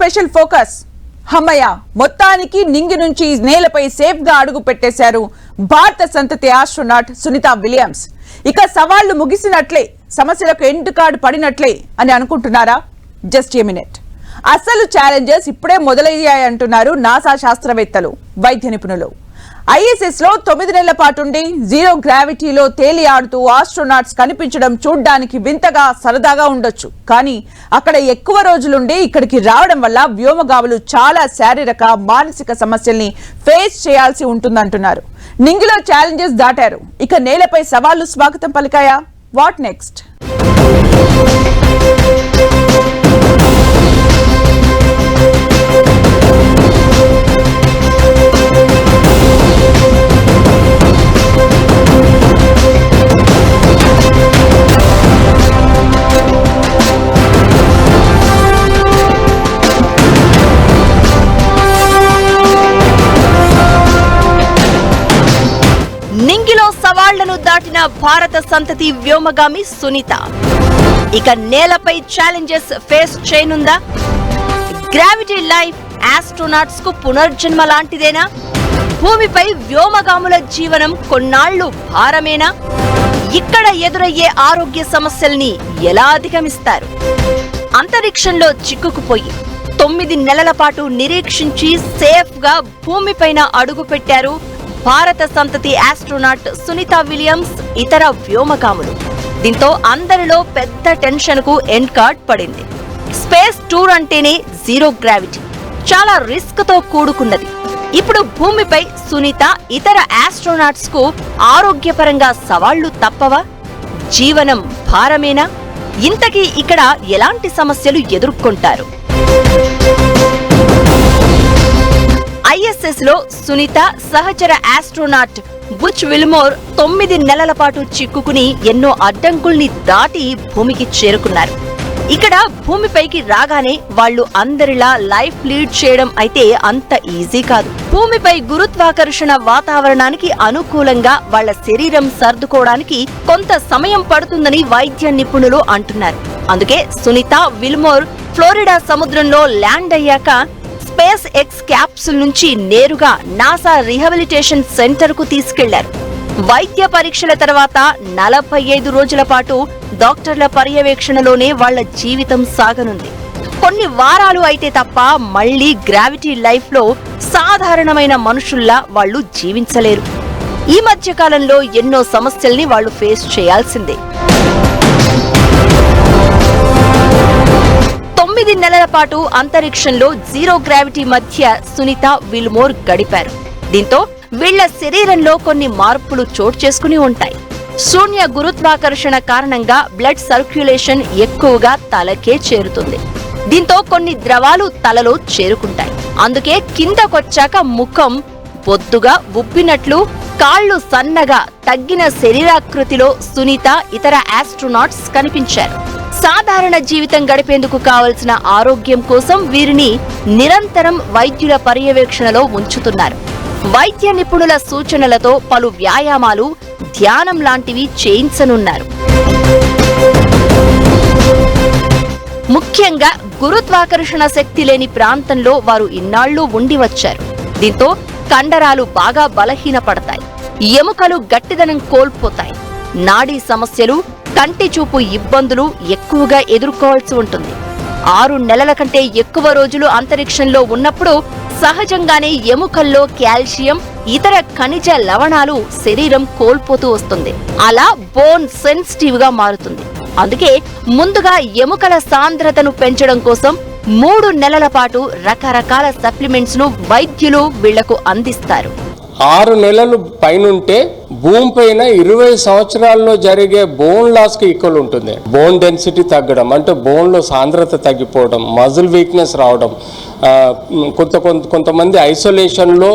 Special focus. హమ్మయ్య, మొత్తానికి నింగి నుంచి నేలపై సేఫ్ గా అడుగు పెట్టేశారు భారత సంతతి ఆస్ట్రోనాట్ సునీత విలియమ్స్. ఇక సవాళ్లు ముగిసినట్లే, సమస్యలకు ఎండ్ కార్డు పడినట్లే అని అనుకుంటున్నారా? Just a minute. అసలు ఛాలెంజెస్ ఇప్పుడే మొదలయ్యాయంటున్నారు నాసా శాస్త్రవేత్తలు, వైద్య నిపుణులు. ISS లో 9 నెలల పాటుండి జీరో గ్రావిటీలో తేలి ఆడుతూ ఆస్ట్రోనాట్స్ కనిపించడం చూడ్డానికి వింతగా సరదాగా ఉండొచ్చు. కానీ అక్కడ ఎక్కువ రోజులుండి ఇక్కడికి రావడం వల్ల వ్యోమగాములు చాలా శారీరక మానసిక సమస్యల్ని ఫేస్ చేయాల్సి ఉంటుందంటున్నారు. నింగిలో ఛాలెంజెస్ దాటారు, ఇక నేలపై సవాళ్లు స్వాగతం పలికాయా? What next? నింగిలో సవాళ్లను దాటిన భారత సంతతి వ్యోమగామి సునీత ఇక నేలపై ఛాలెంజెస్ ఫేస్ చేయనుందా? గ్రావిటీ లైఫ్ ఆస్ట్రోనాట్స్ కు పునర్జన్మ లాంటిదేనా? భూమిపై వ్యోమగాముల జీవనం కొన్నాళ్లు భారమేనా? ఇక్కడ ఎదురయ్యే ఆరోగ్య సమస్యల్ని ఎలా అధిగమిస్తారు? అంతరిక్షంలో చిక్కుకుపోయి 9 నెలల పాటు నిరీక్షించి సేఫ్ గా భూమిపైన అడుగు పెట్టారు భారత సంతతి ఆస్ట్రోనాట్ సునీత విలియమ్స్, ఇతర వ్యోమగాములు. దీంతో అందరిలో పెద్ద టెన్షన్ కు ఎండ్ కార్డ్ పడింది. స్పేస్ టూర్ అంటేనే జీరో గ్రావిటీ, చాలా రిస్క్ తో కూడుకున్నది. ఇప్పుడు భూమిపై సునీత, ఇతర ఆస్ట్రోనాట్స్ కు ఆరోగ్యపరంగా సవాళ్లు తప్పవా? జీవనం భారమేనా? ఇంతకీ ఇక్కడ ఎలాంటి సమస్యలు ఎదుర్కొంటారు? ISS లో సునీత సహచర ఆస్ట్రోనాట్ బుచ్ విల్మోర్ 9 నెలల పాటు చిక్కుకుని ఎన్నో అడ్డంకుల్ని దాటి భూమికి చేరుకున్నారు. ఇక్కడ భూమిపైకి రాగానే వాళ్లు అందరిలా లైఫ్ లీడ్ చేయడం అయితే అంత ఈజీ కాదు. భూమిపై గురుత్వాకర్షణ వాతావరణానికి అనుకూలంగా వాళ్ల శరీరం సర్దుకోవడానికి కొంత సమయం పడుతుందని వైద్య నిపుణులు అంటున్నారు. అందుకే సునీత విల్మోర్ ఫ్లోరిడా సముద్రంలో ల్యాండ్ అయ్యాక స్పేస్ ఎక్స్ క్యాప్సుల్ నుంచి నేరుగా నాసా రీహాబిలిటేషన్ సెంటర్ కు తీసుకెళ్లారు. వైద్య పరీక్షల తర్వాత 45 రోజుల పాటు డాక్టర్ల పర్యవేక్షణలోనే వాళ్ల జీవితం సాగనుంది. కొన్ని వారాలు అయితే తప్ప మళ్లీ గ్రావిటీ లైఫ్ లో సాధారణమైన మనుషుల్లా వాళ్లు జీవించలేరు. ఈ మధ్య కాలంలో ఎన్నో సమస్యల్ని వాళ్లు ఫేస్ చేయాల్సిందే. 9 నెలల పాటు అంతరిక్షంలో జీరో గ్రావిటీ మధ్య సునీత విల్మోర్ గడిపారు. దీంతో వీళ్ల శరీరంలో కొన్ని మార్పులు చోటు చేసుకుని ఉంటాయి. శూన్య గురుత్వాకర్షణ కారణంగా బ్లడ్ సర్క్యులేషన్ ఎక్కువగా తలకే చేరుతుంది. దీంతో కొన్ని ద్రవాలు తలలో చేరుకుంటాయి. అందుకే కిందకొచ్చాక ముఖం బొద్దుగా ఉబ్బినట్లు, కాళ్లు సన్నగా తగ్గిన శరీరాకృతిలో సునీత, ఇతర ఆస్ట్రోనాట్స్ కనిపించారు. సాధారణ జీవితం గడిపేందుకు కావలసిన ఆరోగ్యం కోసం వీరిని నిరంతరం వైద్యుల పర్యవేక్షణలో ఉంచుతున్నారు. వైద్య నిపుణుల సూచనలతో పలు వ్యాయామాలు, ధ్యానం లాంటివి చేయించనున్నారు. ముఖ్యంగా గురుత్వాకర్షణ శక్తి లేని ప్రాంతంలో వారు ఇన్నాళ్లు ఉండి వచ్చారు. దీంతో కండరాలు బాగా బలహీనపడతాయి, ఎముకలు గట్టిదనం కోల్పోతాయి, నాడీ సమస్యలు, కంటి చూపు ఇబ్బందులు ఎక్కువగా ఎదుర్కోవాల్సి ఉంటుంది. 6 నెలల కంటే ఎక్కువ రోజులు అంతరిక్షంలో ఉన్నప్పుడు సహజంగానే ఎముకల్లో కాల్షియం, ఇతర ఖనిజ లవణాలు శరీరం కోల్పోతూ వస్తుంది. అలా బోన్ సెన్సిటివ్ గా మారుతుంది. అందుకే ముందుగా ఎముకల సాంద్రతను పెంచడం కోసం 3 నెలల పాటు రకరకాల సప్లిమెంట్స్ ను వైద్యులు వీళ్లకు అందిస్తారు. 6 నెలలు పైనుంటే భూమి పైన 20 సంవత్సరాల్లో జరిగే బోన్ లాస్ కి ఈక్వల్ ఉంటుంది. బోన్ డెన్సిటీ తగ్గడం అంటే బోన్ లో సాంద్రత తగ్గిపోవడం, మజిల్ వీక్నెస్ రావడం, కొంతమంది ఐసోలేషన్ లో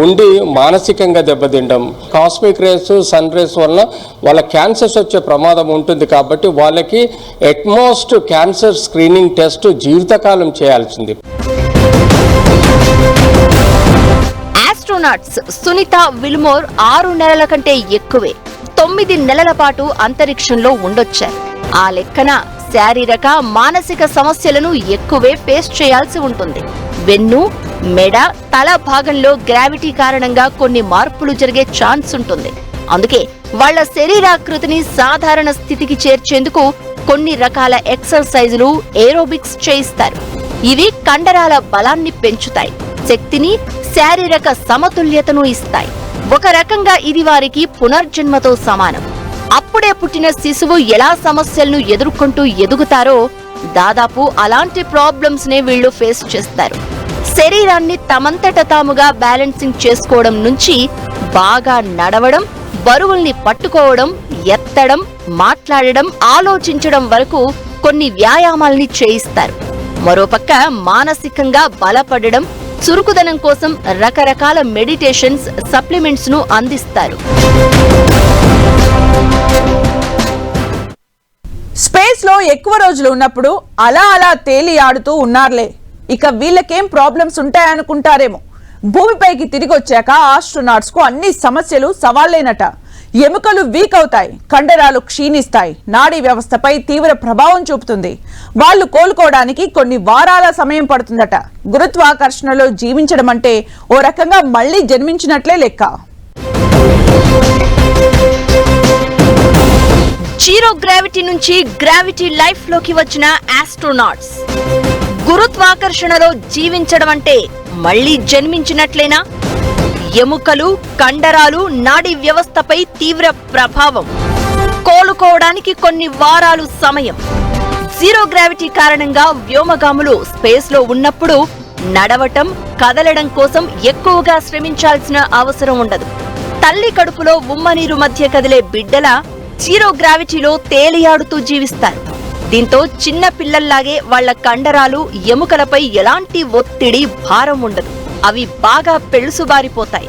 ఉండి మానసికంగా దెబ్బతింటాం. కాస్మిక్ రేస్, సన్ రేస్ వల్ల వాళ్ళ క్యాన్సర్స్ వచ్చే ప్రమాదం ఉంటుంది. కాబట్టి వాళ్ళకి ఎట్మోస్ట్ క్యాన్సర్ స్క్రీనింగ్ టెస్ట్ జీవితకాలం చేయాల్సింది. ఆస్ట్రోనాట్స్ సునీత విల్మోర్ 6 నెలల కంటే ఎక్కువే 9 నెలల పాటు అంతరిక్షంలో ఉండొచ్చారు. ఆ లెక్కన శారీరక మానసిక సమస్యలను ఎక్కువే ఫేస్ చేయాల్సి ఉంటుంది. వెన్ను, మెడ, తల భాగంలో గ్రావిటీ కారణంగా కొన్ని మార్పులు జరిగే ఛాన్స్ ఉంటుంది. అందుకే వాళ్ల శరీరాకృతిని సాధారణ స్థితికి చేర్చేందుకు కొన్ని రకాల ఎక్సర్సైజులు, ఏరోబిక్స్ చేయిస్తారు. ఇవి కండరాల బలాన్ని పెంచుతాయి, శక్తిని, శారీరక సమతుల్యతను ఇస్తాయి. ఒక రకంగా ఇది వారికి పునర్జన్మతో సమానం. అప్పుడే పుట్టిన శిశువు ఎలా సమస్యలను ఎదుర్కొంటూ ఎదుగుతారో దాదాపు అలాంటి ప్రాబ్లమ్స్ నే వీళ్లు ఫేస్ చేస్తారు. శరీరాన్ని తమంతట తాముగా బ్యాలెన్సింగ్ చేసుకోవడం నుంచి బాగా నడవడం, బరువుల్ని పట్టుకోవడం, ఎత్తడం, మాట్లాడడం, ఆలోచించడం వరకు కొన్ని వ్యాయామాల్ని చేయిస్తారు. మరోపక్క మానసికంగా బలపడడం, చురుకుదనం కోసం రకరకాల మెడిటేషన్స్, సప్లిమెంట్స్ ను అందిస్తారు. స్పేస్ లో ఎక్కువ రోజులు ఉన్నప్పుడు అలా తేలి ఆడుతూ ఉన్నారులే, ఇక వీళ్ళకేం ప్రాబ్లమ్స్ ఉంటాయనుకుంటారేమో. భూమిపైకి తిరిగి వచ్చాక ఆస్ట్రోనాట్స్ కు అన్ని సమస్యలు సవాళ్లేనట. ఎముకలు వీక్ అవుతాయి, కండరాలు క్షీణిస్తాయి, నాడీ వ్యవస్థపై తీవ్ర ప్రభావం చూపుతుంది. వాళ్ళు కోలుకోవడానికి కొన్ని వారాల సమయం పడుతుందట. గురుత్వాకర్షణలో జీవించడం అంటే ఓ రకంగా మళ్లీ జన్మించినట్లే లెక్క. జీరో గ్రావిటీ నుంచి గ్రావిటీ లైఫ్ లోకి వచ్చిన ఆస్ట్రోనాట్స్ గురుత్వాకర్షణలో జీవించడం అంటే మళ్లీ జన్మించినట్లేనా? ఎముకలు, కండరాలు, నాడీ వ్యవస్థపై తీవ్ర ప్రభావం, కోలుకోవడానికి కొన్ని వారాలు సమయం. జీరో గ్రావిటీ కారణంగా వ్యోమగాములు స్పేస్ లో ఉన్నప్పుడు నడవటం, కదలడం కోసం ఎక్కువగా శ్రమించాల్సిన అవసరం ఉండదు. తల్లి కడుపులో ఉమ్మనీరు మధ్య కదిలే బిడ్డల జీరో గ్రావిటీలో తేలియాడుతూ జీవిస్తారు. దీంతో చిన్న పిల్లల్లాగే వాళ్ల కండరాలు, ఎముకలపై ఎలాంటి ఒత్తిడి, భారం ఉండదు. అవి బాగా పెళుసుబారిపోతాయి.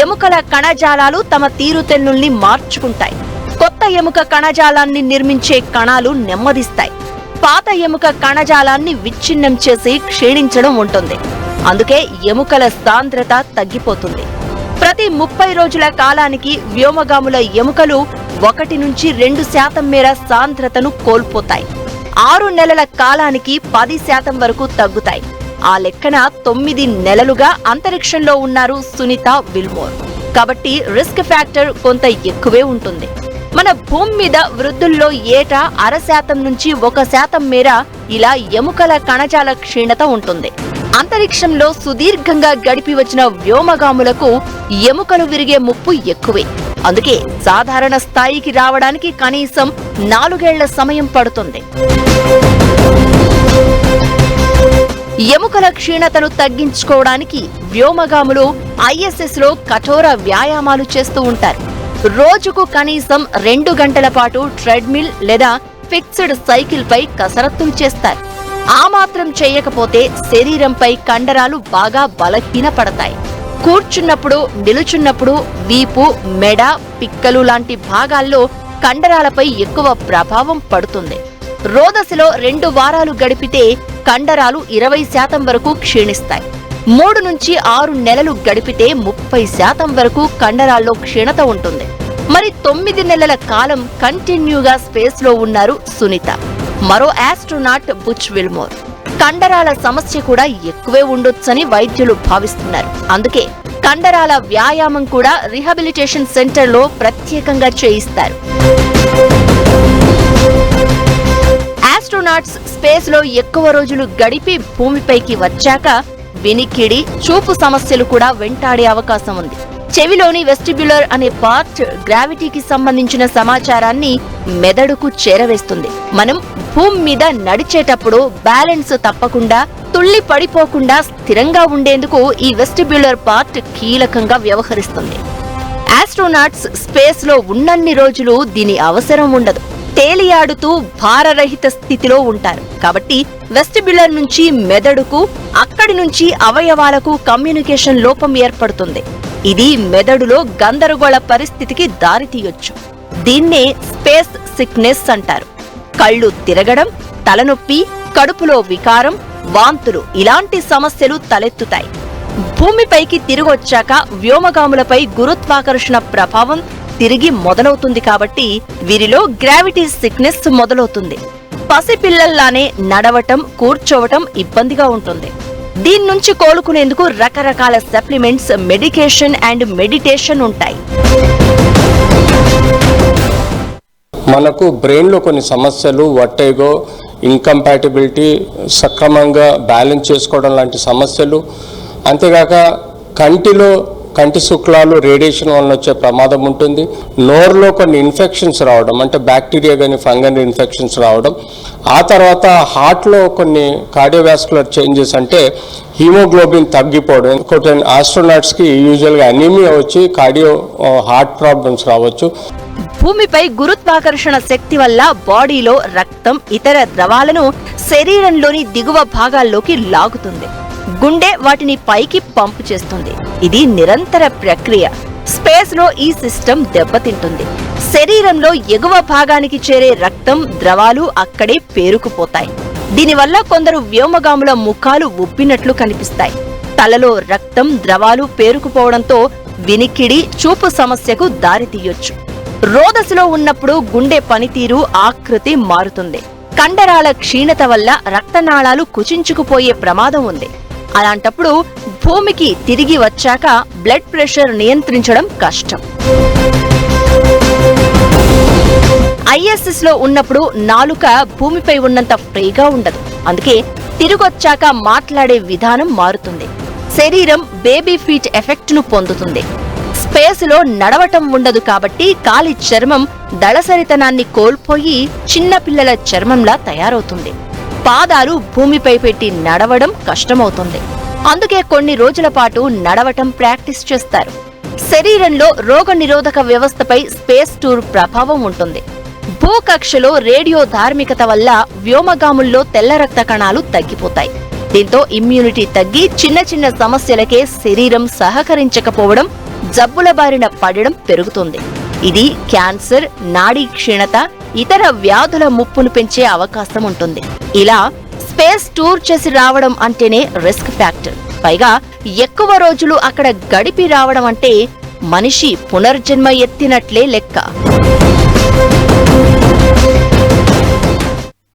ఎముకల కణజాలాలు తమ తీరుతెన్నుల్ని మార్చుకుంటాయి. కొత్త ఎముక కణజాలాన్ని నిర్మించే కణాలు నెమ్మదిస్తాయి. పాత ఎముక కణజాలాన్ని విచ్ఛిన్నం చేసి క్షీణించడం ఉంటుంది. అందుకే ఎముకల సాంద్రత తగ్గిపోతుంది. ప్రతి 30 రోజుల కాలానికి వ్యోమగాముల ఎముకలు 1 నుంచి 2% మేర సాంద్రతను కోల్పోతాయి. 6 నెలల కాలానికి 10% వరకు తగ్గుతాయి. ఆ లెక్కన 9 నెలలుగా అంతరిక్షంలో ఉన్నారు సునీత విల్మోర్. కాబట్టి రిస్క్ ఫ్యాక్టర్ కొంత ఎక్కువే ఉంటుంది. మన భూమి మీద వృద్ధుల్లో ఏటా 0.5% నుంచి 1% మేర ఇలా ఎముకల కణజాల క్షీణత ఉంటుంది. అంతరిక్షంలో సుదీర్ఘంగా గడిపి వచ్చిన వ్యోమగాములకు ఎముకలు విరిగే ముప్పు ఎక్కువే. అందుకే సాధారణ స్థాయికి రావడానికి కనీసం 4 ఏళ్ల సమయం పడుతుంది. ఎముకల క్షీణతను తగ్గించుకోవడానికి వ్యోమగాములు ISS లో కఠోర వ్యాయామాలు చేస్తూ ఉంటారు. రోజుకు కనీసం 2 గంటల పాటు ట్రెడ్మిల్ లేదా ఫిక్స్డ్ సైకిల్ పై కసరత్తులు చేస్తారు. ఆ మాత్రం చేయకపోతే శరీరంపై కండరాలు బాగా బలహీనపడతాయి. కూర్చున్నప్పుడు, నిలుచున్నప్పుడు వీపు, మెడ, పిక్కలు లాంటి భాగాల్లో కండరాలపై ఎక్కువ ప్రభావం పడుతుంది. రోదశలో 2 వారాలు గడిపితే కండరాలు 20% వరకు క్షీణిస్తాయి. 3 నుంచి 6 నెలలు గడిపితే 30% వరకు కండరాల్లో క్షీణత ఉంటుంది. మరి 9 నెలల కాలం కంటిన్యూగా స్పేస్ లో ఉన్నారు సునీత. మరో ఆస్ట్రోనాట్ బుచ్ విల్మోర్. కండరాల సమస్య కూడా ఎక్కువే ఉండొచ్చని వైద్యులు భావిస్తున్నారు. అందుకే కండరాల వ్యాయామం కూడా రీహాబిలిటేషన్ సెంటర్ లో ప్రత్యేకంగా చేయిస్తారు. ఆస్ట్రోనాట్స్ స్పేస్ లో ఎక్కువ రోజులు గడిపి భూమిపైకి వచ్చాక వినికిడి, చూపు సమస్యలు కూడా వెంటాడే అవకాశం ఉంది. చెవిలోని వెస్టిబ్యులర్ అనే పార్ట్ గ్రావిటీకి సంబంధించిన సమాచారాన్ని మెదడుకు చేరవేస్తుంది. మనం భూమి మీద నడిచేటప్పుడు బ్యాలెన్స్ తప్పకుండా, తుళ్లి పడిపోకుండా స్థిరంగా ఉండేందుకు ఈ వెస్టిబ్యులర్ పార్ట్ కీలకంగా వ్యవహరిస్తుంది. ఆస్ట్రోనాట్స్ స్పేస్ లో ఉన్నన్ని రోజులు దీని అవసరం ఉండదు. తేలియాడుతూ భారరహిత స్థితిలో ఉంటారు. కాబట్టి వెస్టిబ్యులర్ నుంచి మెదడుకు, అక్కడి నుంచి అవయవాలకు కమ్యూనికేషన్ లోపం ఏర్పడుతుంది. ఇది మెదడులో గందరగోళ పరిస్థితికి దారితీయొచ్చు. దీన్నే స్పేస్ సిక్నెస్ అంటారు. కళ్ళు తిరగడం, తలనొప్పి, కడుపులో వికారం, వాంతులు ఇలాంటి సమస్యలు తలెత్తుతాయి. భూమిపైకి తిరిగొచ్చాక వ్యోమగాములపై గురుత్వాకర్షణ ప్రభావం తిరిగి మొదలవుతుంది. కాబట్టి వీరిలో గ్రావిటీ సిక్నెస్ మొదలవుతుంది. పసిపిల్లల్లానే నడవటం, కూర్చోవటం ఇబ్బందిగా ఉంటుంది. దీని నుంచి కోలుకునేందుకు రకరకాల సప్లిమెంట్స్, మెడికేషన్ అండ్ మెడిటేషన్ ఉంటాయి. మనకు బ్రెయిన్లో కొన్ని సమస్యలు, వర్టిగో, ఇంకంపాటిబిలిటీ, సక్రమంగా బ్యాలెన్స్ చేసుకోవడం లాంటి సమస్యలు, అంతేగాక కంటి శుక్లాలు రేడియేషన్ వలన వచ్చే ప్రమాదం ఉంటుంది. నోరులో కొన్ని ఇన్ఫెక్షన్స్ రావడం, అంటే బ్యాక్టీరియా కానీ ఫంగల్ ఇన్ఫెక్షన్స్ రావడం. ఆ తర్వాత హార్ట్లో కొన్ని కార్డియోవాస్కులర్ చేంజెస్, అంటే హీమోగ్లోబిన్ తగ్గిపోవడం. ఇంకోటి ఆస్ట్రోనాట్స్కి యూజువల్గా అనీమియా వచ్చి హార్ట్ ప్రాబ్లమ్స్ రావచ్చు. భూమిపై గురుత్వాకర్షణ శక్తి వల్ల బాడీలో రక్తం, ఇతర ద్రవాలను శరీరంలోని దిగువ భాగాల్లోకి లాగుతుంది. గుండె వాటిని పైకి పంపు చేస్తుంది. ఇది నిరంతర ప్రక్రియ. స్పేస్ లో ఈ సిస్టమ్ దెబ్బతింటుంది. శరీరంలో ఎగువ భాగానికి చేరే రక్తం, ద్రవాలు అక్కడే పేరుకుపోతాయి. దీనివల్ల కొందరు వ్యోమగాముల ముఖాలు ఉబ్బినట్లు కనిపిస్తాయి. తలలో రక్తం, ద్రవాలు పేరుకుపోవడంతో వినికిడి, చూపు సమస్యకు దారితీయొచ్చు. రోదసులో ఉన్నప్పుడు గుండె పనితీరు, ఆకృతి మారుతుంది. కండరాల క్షీణత వల్ల రక్తనాళాలు కుచించుకుపోయే ప్రమాదం ఉంది. అలాంటప్పుడు భూమికి తిరిగి వచ్చాక బ్లడ్ ప్రెషర్ నియంత్రించడం కష్టం. ఐఎస్ఎస్ లో ఉన్నప్పుడు నాలుక భూమిపై ఉన్నంత ఫ్రీగా ఉండదు. అందుకే తిరిగొచ్చాక మాట్లాడే విధానం మారుతుంది. శరీరం బేబీ ఫీట్ ఎఫెక్ట్ ను పొందుతుంది. స్పేస్ లో నడవటం ఉండదు కాబట్టి కాలి చర్మం దళసరితనాన్ని కోల్పోయి చిన్నపిల్లల చర్మంలా తయారవుతుంది. పాదాలు భూమిపై పెట్టి నడవడం కష్టమవుతుంది. అందుకే కొన్ని రోజుల పాటు నడవటం ప్రాక్టీస్ చేస్తారు. శరీరంలో రోగనిరోధక వ్యవస్థపై స్పేస్ టూర్ ప్రభావం ఉంటుంది. భూకక్షలో రేడియో ధార్మికత వల్ల వ్యోమగాముల్లో తెల్ల రక్త కణాలు తగ్గిపోతాయి. దీంతో ఇమ్యూనిటీ తగ్గి చిన్న చిన్న సమస్యలకే శరీరం సహకరించకపోవడం, జబ్బుల బారిన పడడం పెరుగుతుంది. ఇది క్యాన్సర్, నాడీ క్షీణత, ఇతర వ్యాధుల ముప్పును పెంచే అవకాశం ఉంటుంది. ఇలా స్పేస్ టూర్ చేసి రావడం అంటేనే రిస్క్ ఫ్యాక్టర్. పైగా ఎక్కువ రోజులు అక్కడ గడిపి రావడం అంటే మనిషి పునర్జన్మ ఎత్తినట్లే లెక్క.